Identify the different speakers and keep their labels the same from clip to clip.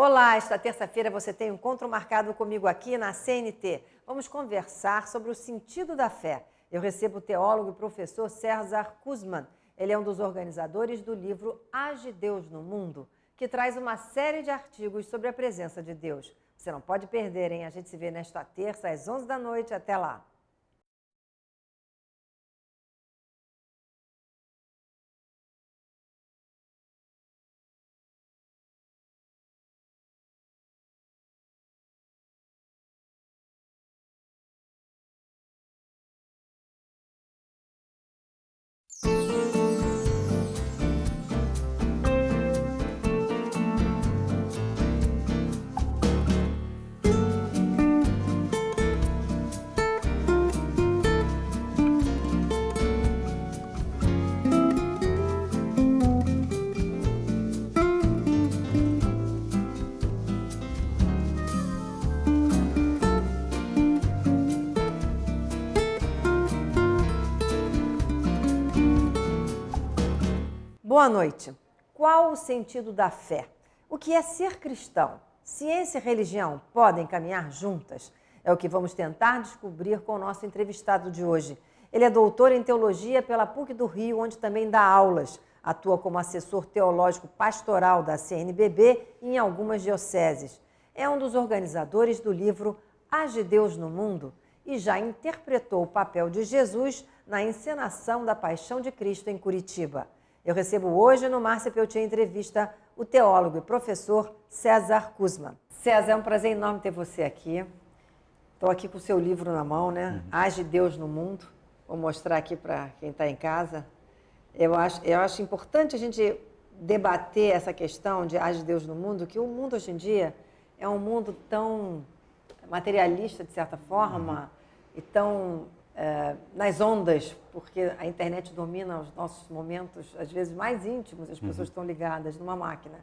Speaker 1: Olá, esta terça-feira você tem um encontro marcado comigo aqui na CNT. Vamos conversar sobre o sentido da fé. Eu recebo o teólogo e professor César Kuzman. Ele é um dos organizadores do livro Age Deus no Mundo, que traz uma série de artigos sobre a presença de Deus. Você não pode perder, hein? A gente se vê nesta terça às 11 da noite. Até lá! Boa noite. Qual o sentido da fé? O que é ser cristão? Ciência e religião podem caminhar juntas? É o que vamos tentar descobrir com o nosso entrevistado de hoje. Ele é doutor em teologia pela PUC do Rio, onde também dá aulas. Atua como assessor teológico pastoral da CNBB em algumas dioceses. É um dos organizadores do livro Age Deus no Mundo e já interpretou o papel de Jesus na encenação da Paixão de Cristo em Curitiba. Eu recebo hoje no Márcia Peltier Entrevista o teólogo e professor César Kuzman. César, é um prazer enorme ter você aqui. Estou aqui com o seu livro na mão, né? Age Deus no Mundo. Vou mostrar aqui para quem está em casa. Eu acho importante a gente debater essa questão de Age Deus no Mundo, que o mundo hoje em dia é um mundo tão materialista, de certa forma, e tão nas ondas, porque a internet domina os nossos momentos, às vezes, mais íntimos, as pessoas estão ligadas numa máquina.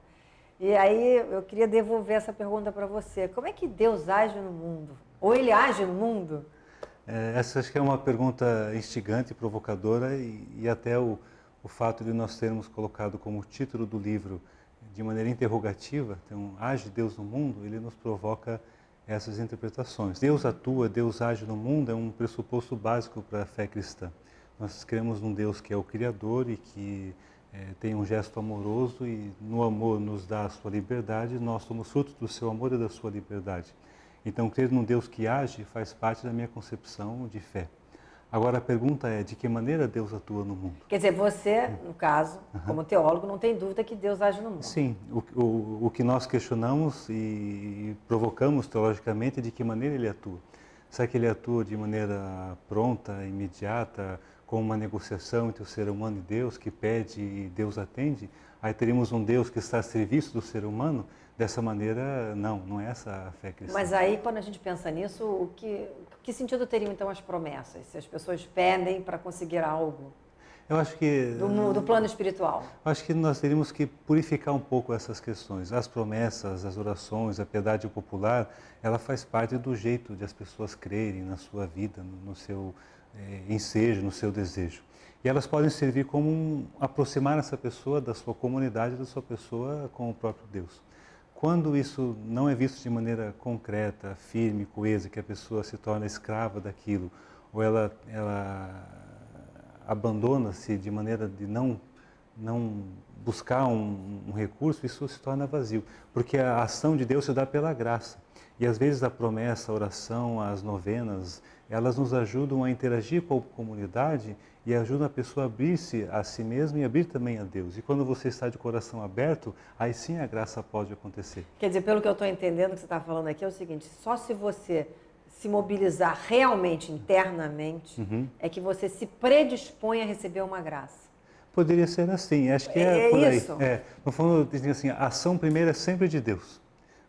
Speaker 1: E aí eu queria devolver essa pergunta para você. Como é que Deus age no mundo? Ou Ele age no mundo?
Speaker 2: Essa acho que é uma pergunta instigante, provocadora, e até o fato de nós termos colocado como título do livro, de maneira interrogativa, então, Age Deus no Mundo, ele nos provoca essas interpretações. Deus atua, Deus age no mundo é um pressuposto básico para a fé cristã. Nós cremos num Deus que é o Criador e que tem um gesto amoroso e no amor nos dá a sua liberdade, nós somos fruto do seu amor e da sua liberdade. Então, crer num Deus que age faz parte da minha concepção de fé. Agora, a pergunta é, de que maneira Deus atua no mundo?
Speaker 1: Quer dizer, você, no caso, como teólogo, não tem dúvida que Deus age no mundo.
Speaker 2: Sim, o que nós questionamos e provocamos teologicamente é de que maneira Ele atua. Será que Ele atua de maneira pronta, imediata, com uma negociação entre o ser humano e Deus, que pede e Deus atende? Aí teríamos um Deus que está a serviço do ser humano? Dessa maneira, não é essa a fé cristã.
Speaker 1: Mas aí, quando a gente pensa nisso, que sentido teriam então as promessas? Se as pessoas pedem para conseguir algo?
Speaker 2: Eu acho que...
Speaker 1: Do plano espiritual.
Speaker 2: Eu acho que nós teríamos que purificar um pouco essas questões. As promessas, as orações, a piedade popular, ela faz parte do jeito de as pessoas crerem na sua vida, no seu ensejo, no seu desejo. E elas podem servir como aproximar essa pessoa da sua comunidade, da sua pessoa com o próprio Deus. Quando isso não é visto de maneira concreta, firme, coesa, que a pessoa se torna escrava daquilo, ou ela abandona-se de maneira de não buscar um recurso, isso se torna vazio. Porque a ação de Deus se dá pela graça. E às vezes a promessa, a oração, as novenas, elas nos ajudam a interagir com a comunidade e ajudam a pessoa a abrir-se a si mesma e abrir também a Deus. E quando você está de coração aberto, aí sim a graça pode acontecer.
Speaker 1: Quer dizer, pelo que eu estou entendendo, o que você está falando aqui é o seguinte, só se você se mobilizar realmente, internamente, é que você se predispõe a receber uma graça.
Speaker 2: Poderia ser assim, acho que é por aí.
Speaker 1: Isso?
Speaker 2: No fundo, dizem assim, a ação primeira é sempre de Deus.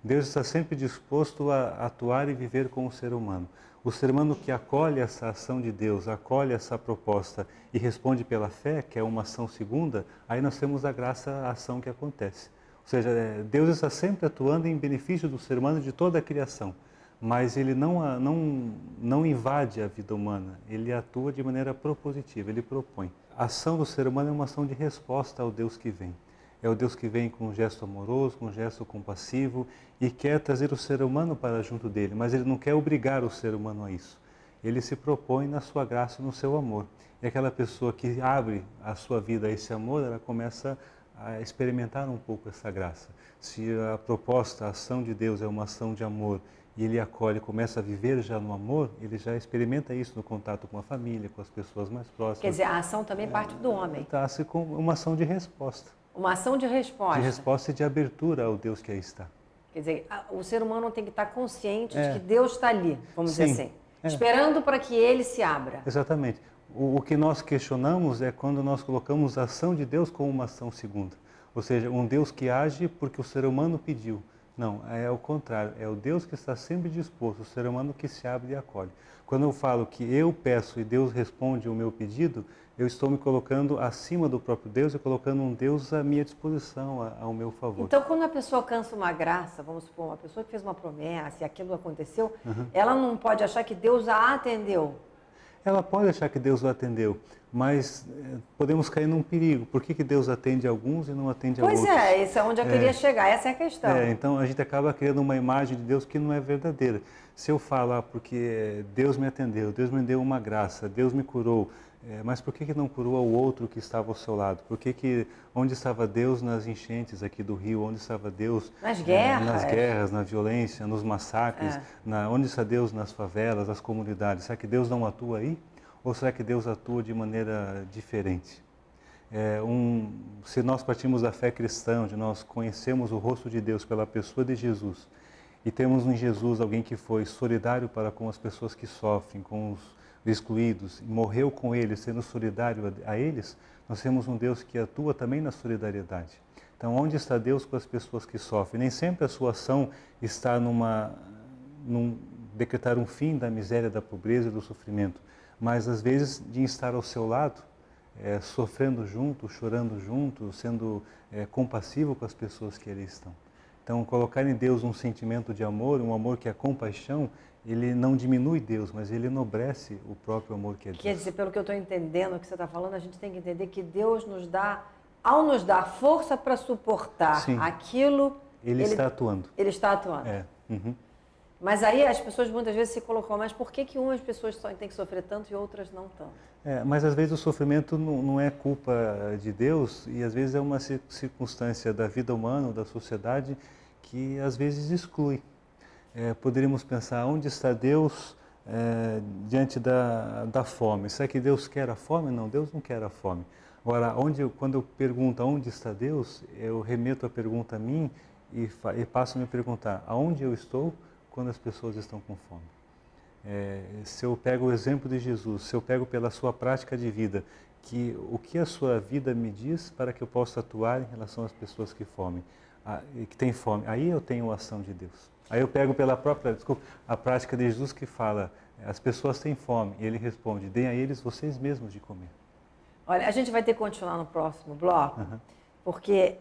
Speaker 2: Deus está sempre disposto a atuar e viver com o ser humano. O ser humano que acolhe essa ação de Deus, acolhe essa proposta e responde pela fé, que é uma ação segunda, aí nós temos a graça, a ação que acontece. Ou seja, Deus está sempre atuando em benefício do ser humano e de toda a criação. Mas Ele não invade a vida humana, Ele atua de maneira propositiva, Ele propõe. A ação do ser humano é uma ação de resposta ao Deus que vem. É o Deus que vem com um gesto amoroso, com um gesto compassivo e quer trazer o ser humano para junto dele, mas ele não quer obrigar o ser humano a isso. Ele se propõe na sua graça e no seu amor. E aquela pessoa que abre a sua vida a esse amor, ela começa a experimentar um pouco essa graça. Se a proposta, a ação de Deus é uma ação de amor e ele acolhe, começa a viver já no amor, ele já experimenta isso no contato com a família, com as pessoas mais próximas.
Speaker 1: Quer dizer, a ação também parte do homem.
Speaker 2: Está-se com uma ação de resposta.
Speaker 1: Uma ação de resposta.
Speaker 2: De resposta e de abertura ao Deus que aí está.
Speaker 1: Quer dizer, o ser humano tem que estar consciente de que Deus está ali, vamos dizer assim. Esperando para que ele se abra.
Speaker 2: Exatamente. O que nós questionamos é quando nós colocamos a ação de Deus como uma ação segunda. Ou seja, um Deus que age porque o ser humano pediu. Não, é o contrário. É o Deus que está sempre disposto, o ser humano que se abre e acolhe. Quando eu falo que eu peço e Deus responde o meu pedido, eu estou me colocando acima do próprio Deus e colocando um Deus à minha disposição, ao meu favor.
Speaker 1: Então, quando a pessoa alcança uma graça, vamos supor, uma pessoa que fez uma promessa e aquilo aconteceu, ela não pode achar que Deus a atendeu.
Speaker 2: Ela pode achar que Deus o atendeu, mas podemos cair num perigo. Por que Deus atende a alguns e não atende a outros?
Speaker 1: Pois é, isso é onde eu queria chegar, essa é a questão.
Speaker 2: Então a gente acaba criando uma imagem de Deus que não é verdadeira. Se eu falar porque Deus me atendeu, Deus me deu uma graça, Deus me curou, mas por que não curou ao outro que estava ao seu lado? Onde estava Deus nas enchentes aqui do Rio? Onde estava Deus
Speaker 1: nas guerras,
Speaker 2: na violência, nos massacres? Onde está Deus nas favelas, nas comunidades? Será que Deus não atua aí? Ou será que Deus atua de maneira diferente? Se nós partimos da fé cristã, onde nós conhecemos o rosto de Deus pela pessoa de Jesus, e temos em Jesus alguém que foi solidário para com as pessoas que sofrem, com os excluídos, morreu com eles, sendo solidário a eles, nós temos um Deus que atua também na solidariedade. Então, onde está Deus com as pessoas que sofrem? Nem sempre a sua ação está num decretar um fim da miséria, da pobreza e do sofrimento, mas às vezes de estar ao seu lado, sofrendo junto, chorando junto, sendo compassivo com as pessoas que ali estão. Então, colocar em Deus um sentimento de amor, um amor que é compaixão, ele não diminui Deus, mas ele enobrece o próprio amor que é Deus.
Speaker 1: Quer dizer, pelo que eu estou entendendo, o que você está falando, a gente tem que entender que Deus nos dá, ao nos dar força para suportar aquilo...
Speaker 2: Ele está atuando.
Speaker 1: Ele está atuando. Mas aí as pessoas muitas vezes se colocam, mas por que umas pessoas só têm que sofrer tanto e outras não tanto?
Speaker 2: Mas às vezes o sofrimento não é culpa de Deus e às vezes é uma circunstância da vida humana, da sociedade, que às vezes exclui. Poderíamos pensar, onde está Deus diante da fome? Será que Deus quer a fome? Não, Deus não quer a fome. Agora, quando eu pergunto onde está Deus, eu remeto a pergunta a mim e passo a me perguntar, aonde eu estou quando as pessoas estão com fome? Se eu pego o exemplo de Jesus, se eu pego pela sua prática de vida, o que a sua vida me diz para que eu possa atuar em relação às pessoas que têm fome, aí eu tenho a ação de Deus. Aí eu pego a prática de Jesus que fala, as pessoas têm fome, e ele responde, deem a eles vocês mesmos de comer.
Speaker 1: Olha, a gente vai ter que continuar no próximo bloco, porque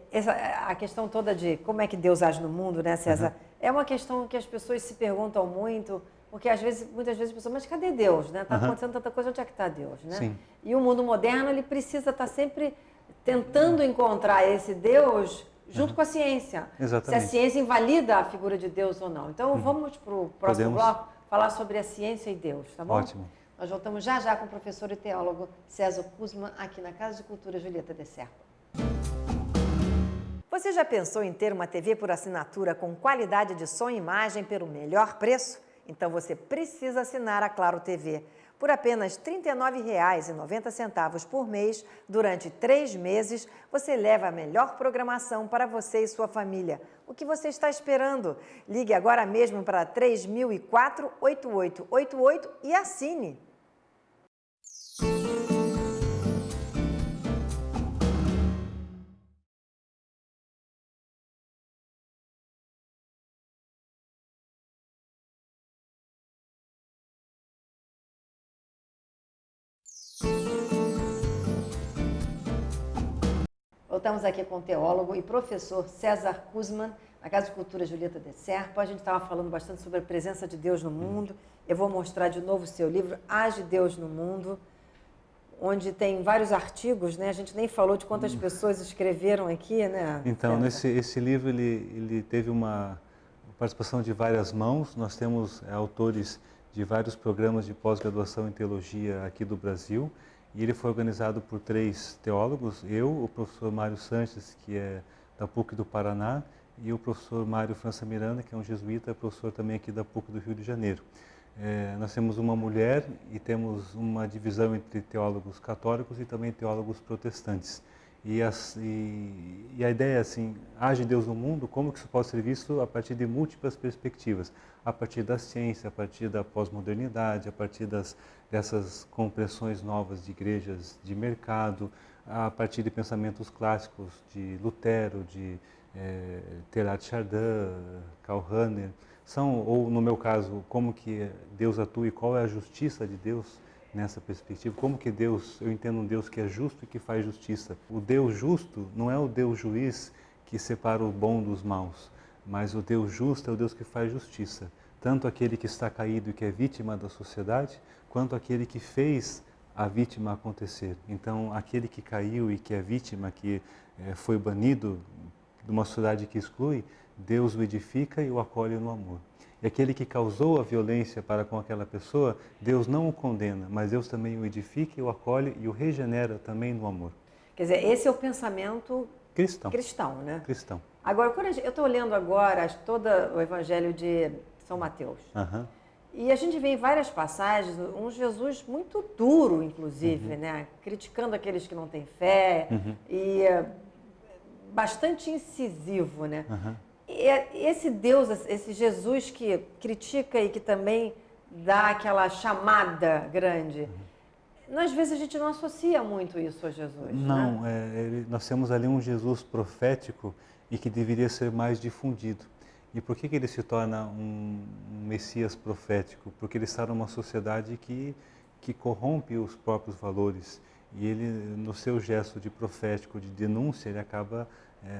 Speaker 1: a questão toda de como é que Deus age no mundo, né, César? É uma questão que as pessoas se perguntam muito, porque muitas vezes as pessoas, mas cadê Deus? Está acontecendo tanta coisa, onde é que está Deus? Né?
Speaker 2: Sim.
Speaker 1: E o mundo moderno, ele precisa estar sempre tentando encontrar esse Deus junto com a ciência.
Speaker 2: Exatamente.
Speaker 1: Se a ciência invalida a figura de Deus ou não. Então, vamos para o próximo bloco falar sobre a ciência e Deus, tá bom?
Speaker 2: Ótimo.
Speaker 1: Nós voltamos já com o professor e teólogo César Kuzman, aqui na Casa de Cultura Julieta de Serpa. Você já pensou em ter uma TV por assinatura com qualidade de som e imagem pelo melhor preço? Então você precisa assinar a Claro TV. Por apenas R$ 39,90 por mês, durante 3 meses, você leva a melhor programação para você e sua família. O que você está esperando? Ligue agora mesmo para 3004-8888 e assine! Voltamos aqui com o teólogo e professor César Kuzman, na Casa de Cultura Julieta de Serpa. A gente estava falando bastante sobre a presença de Deus no mundo. Eu vou mostrar de novo o seu livro, Age Deus no Mundo. onde tem vários artigos, né? A gente nem falou de quantas pessoas escreveram aqui, né?
Speaker 2: Então, esse livro ele teve uma participação de várias mãos. Nós temos autores de vários programas de pós-graduação em teologia aqui do Brasil, e ele foi organizado por 3 teólogos, eu, o professor Mário Sanches, que é da PUC do Paraná, e o professor Mário França Miranda, que é um jesuíta, professor também aqui da PUC do Rio de Janeiro. Nós temos uma mulher e temos uma divisão entre teólogos católicos e também teólogos protestantes. E a ideia é assim, age Deus no mundo, como que isso pode ser visto a partir de múltiplas perspectivas, a partir da ciência, a partir da pós-modernidade, a partir dessas compreensões novas de igrejas de mercado, a partir de pensamentos clássicos de Lutero, de Teilhard de Chardin, Karl Rahner, ou no meu caso, como que Deus atua e qual é a justiça de Deus nessa perspectiva, como que Deus, eu entendo um Deus que é justo e que faz justiça. O Deus justo não é o Deus juiz que separa o bom dos maus, mas o Deus justo é o Deus que faz justiça, tanto aquele que está caído e que é vítima da sociedade, quanto aquele que fez a vítima acontecer. Então, aquele que caiu e que é vítima, que foi banido de uma sociedade que exclui, Deus o edifica e o acolhe no amor. E aquele que causou a violência para com aquela pessoa, Deus não o condena, mas Deus também o edifica, o acolhe e o regenera também no amor.
Speaker 1: Quer dizer, esse é o pensamento
Speaker 2: cristão,
Speaker 1: né?
Speaker 2: Cristão.
Speaker 1: Agora, quando eu estou lendo agora todo o Evangelho de São Mateus, e a gente vê em várias passagens um Jesus muito duro, inclusive, né? Criticando aqueles que não têm fé, e bastante incisivo, né? Esse Deus, esse Jesus que critica e que também dá aquela chamada grande, às vezes a gente não associa muito isso a Jesus.
Speaker 2: Não,
Speaker 1: né?
Speaker 2: Nós temos ali um Jesus profético e que deveria ser mais difundido. E por que ele se torna um Messias profético? Porque ele está numa sociedade que corrompe os próprios valores. E ele, no seu gesto de profético, de denúncia, ele acaba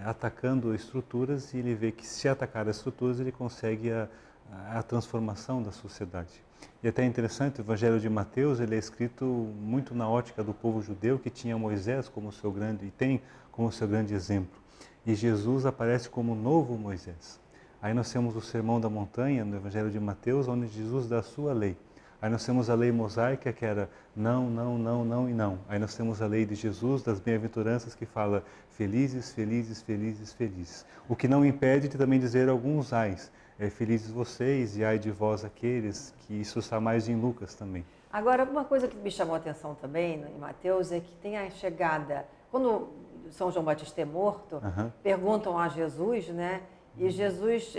Speaker 2: atacando estruturas, e ele vê que se atacar as estruturas ele consegue a transformação da sociedade. E até é interessante, o Evangelho de Mateus ele é escrito muito na ótica do povo judeu, que tinha Moisés como seu grande, e tem como seu grande exemplo. E Jesus aparece como o novo Moisés. Aí nós temos o Sermão da Montanha, no Evangelho de Mateus, onde Jesus dá a sua lei. Aí nós temos a lei mosaica, que era não, não, não, não e não. Aí nós temos a lei de Jesus, das bem-aventuranças, que fala felizes, felizes, felizes, felizes. O que não impede de também dizer alguns ais. Felizes vocês e ai de vós aqueles, que isso está mais em Lucas também.
Speaker 1: Agora, uma coisa que me chamou a atenção também em Mateus é que tem a chegada, quando São João Batista é morto, perguntam a Jesus, né? E Jesus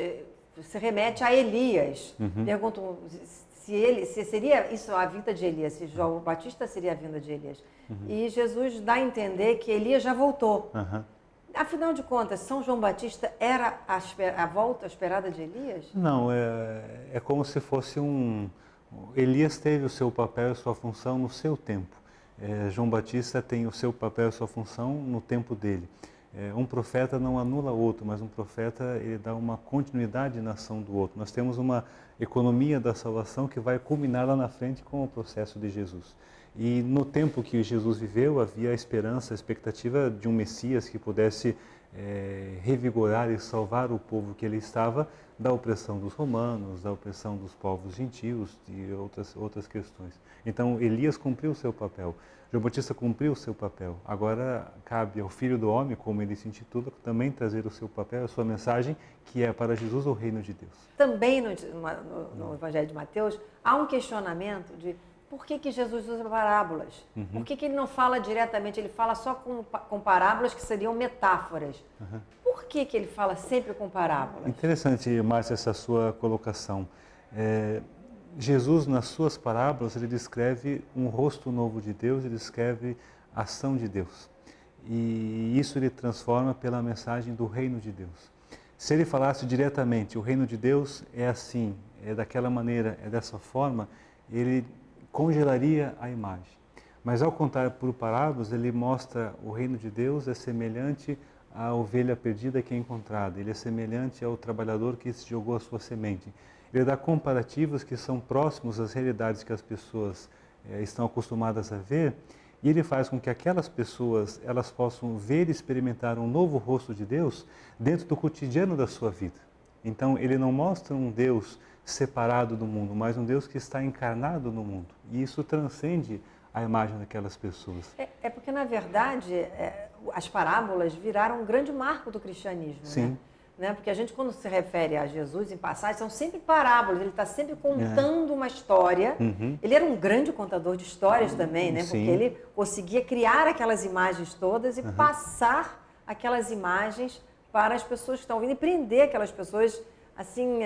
Speaker 1: se remete a Elias. Perguntam se seria isso a vinda de Elias, se João Batista seria a vinda de Elias. E Jesus dá a entender que Elias já voltou. Afinal de contas, São João Batista era a volta esperada de Elias?
Speaker 2: Não, é como se fosse Elias teve o seu papel e a sua função no seu tempo. João Batista tem o seu papel e a sua função no tempo dele. Um profeta não anula outro, mas um profeta ele dá uma continuidade na ação do outro. Nós temos uma economia da salvação que vai culminar lá na frente com o processo de Jesus. E no tempo que Jesus viveu, havia a esperança, a expectativa de um Messias que pudesse revigorar e salvar o povo que ele estava da opressão dos romanos, da opressão dos povos gentios e outras questões. Então, Elias cumpriu o seu papel. João Batista cumpriu o seu papel. Agora, cabe ao Filho do Homem, como ele se intitula, também trazer o seu papel, a sua mensagem, que é para Jesus o reino de Deus.
Speaker 1: Também no Evangelho de Mateus, há um questionamento de por que Jesus usa parábolas? Por que ele não fala diretamente, ele fala só com parábolas que seriam metáforas? Por que ele fala sempre com parábolas?
Speaker 2: Interessante, Márcia, essa sua colocação. Jesus, nas suas parábolas, ele descreve um rosto novo de Deus, ele descreve a ação de Deus. E isso ele transforma pela mensagem do reino de Deus. Se ele falasse diretamente, o reino de Deus é assim, é daquela maneira, é dessa forma, ele congelaria a imagem. Mas ao contar por parábolas, ele mostra o reino de Deus é semelhante à ovelha perdida que é encontrada, ele é semelhante ao trabalhador que jogou a sua semente. Ele dá comparativos que são próximos às realidades que as pessoas estão acostumadas a ver, E ele faz com que aquelas pessoas elas possam ver e experimentar um novo rosto de Deus dentro do cotidiano da sua vida. Então, ele não mostra um Deus separado do mundo, mas um Deus que está encarnado no mundo. E isso transcende a imagem daquelas pessoas.
Speaker 1: É porque, na verdade, as parábolas viraram um grande marco do cristianismo.
Speaker 2: Sim.
Speaker 1: Né? Porque a gente, quando se refere a Jesus em passagem, são sempre parábolas, ele está sempre contando uma história. Ele era um grande contador de histórias também, né? Porque ele conseguia criar aquelas imagens todas e passar aquelas imagens para as pessoas que estão ouvindo e prender aquelas pessoas, assim...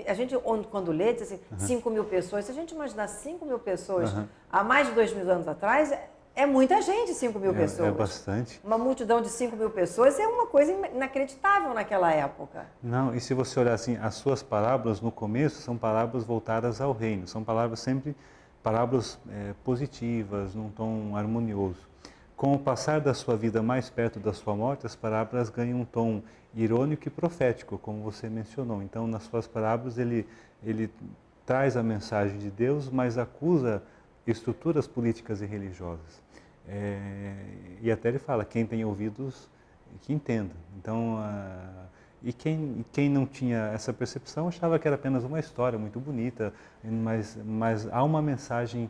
Speaker 1: A gente, quando lê, diz assim, 5 mil pessoas. Se a gente imaginar 5 mil pessoas há mais de 2.000 anos atrás, é muita gente, 5 mil pessoas.
Speaker 2: É bastante.
Speaker 1: Uma multidão de 5 mil pessoas é uma coisa inacreditável naquela época.
Speaker 2: Não, e se você olhar assim, as suas parábolas no começo são parábolas voltadas ao reino. São palavras sempre, parábolas positivas, num tom harmonioso. Com o passar da sua vida mais perto da sua morte, as parábolas ganham um tom irônico e profético, como você mencionou. Então, nas suas parábolas, ele traz a mensagem de Deus, mas acusa estruturas políticas e religiosas. E até ele fala, quem tem ouvidos, que entenda. Então, e quem não tinha essa percepção achava que era apenas uma história muito bonita, mas há uma mensagem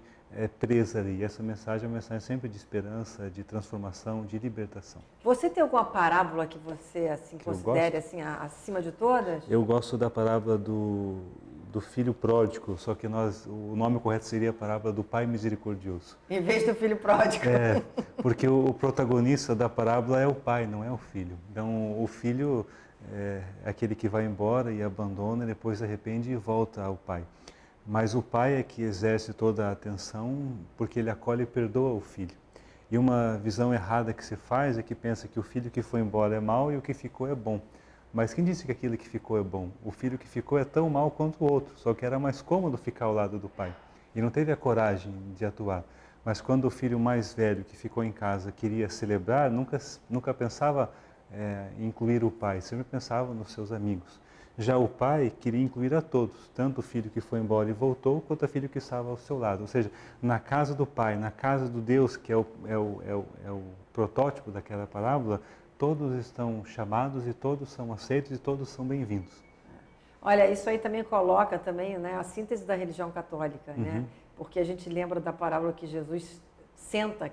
Speaker 2: presa ali. E essa mensagem é uma mensagem sempre de esperança, de transformação, de libertação.
Speaker 1: Você tem alguma parábola que você assim, considere assim, acima de todas?
Speaker 2: Eu gosto da parábola do filho pródigo, só que o nome correto seria a parábola do pai misericordioso.
Speaker 1: Em vez do filho pródigo.
Speaker 2: Porque o protagonista da parábola é o pai, não é o filho. Então, o filho é aquele que vai embora e abandona, depois se arrepende e volta ao pai. Mas o pai é que exerce toda a atenção porque ele acolhe e perdoa o filho. E uma visão errada que se faz é que pensa que o filho que foi embora é mau e o que ficou é bom. Mas quem disse que aquilo que ficou é bom? O filho que ficou é tão mau quanto o outro, só que era mais cômodo ficar ao lado do pai. E não teve a coragem de atuar. Mas quando o filho mais velho que ficou em casa queria celebrar, nunca pensava em incluir o pai, sempre pensava nos seus amigos. Já o pai queria incluir a todos, tanto o filho que foi embora e voltou, quanto o filho que estava ao seu lado. Ou seja, na casa do pai, na casa do Deus, que é o protótipo daquela parábola, todos estão chamados e todos são aceitos e todos são bem-vindos.
Speaker 1: Olha, isso aí também coloca também, né, a síntese da religião católica, né? Porque a gente lembra da parábola que Jesus senta,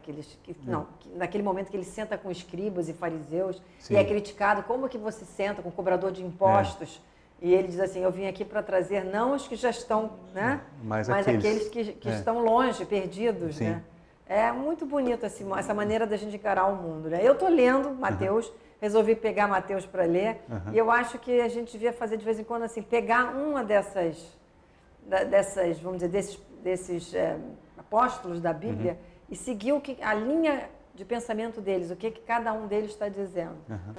Speaker 1: naquele momento que ele senta com escribas e fariseus. Sim. E é criticado, como que você senta com cobrador de impostos? E ele diz assim, eu vim aqui para trazer não os que já estão, né? Mas aqueles que estão longe, perdidos, né? É muito bonito assim, essa maneira da gente encarar o mundo, né? Eu estou lendo Mateus, resolvi pegar Mateus para ler, e eu acho que a gente devia fazer de vez em quando assim, pegar uma dessas vamos dizer, desses apóstolos da Bíblia e seguir a linha de pensamento deles, o que cada um deles está dizendo.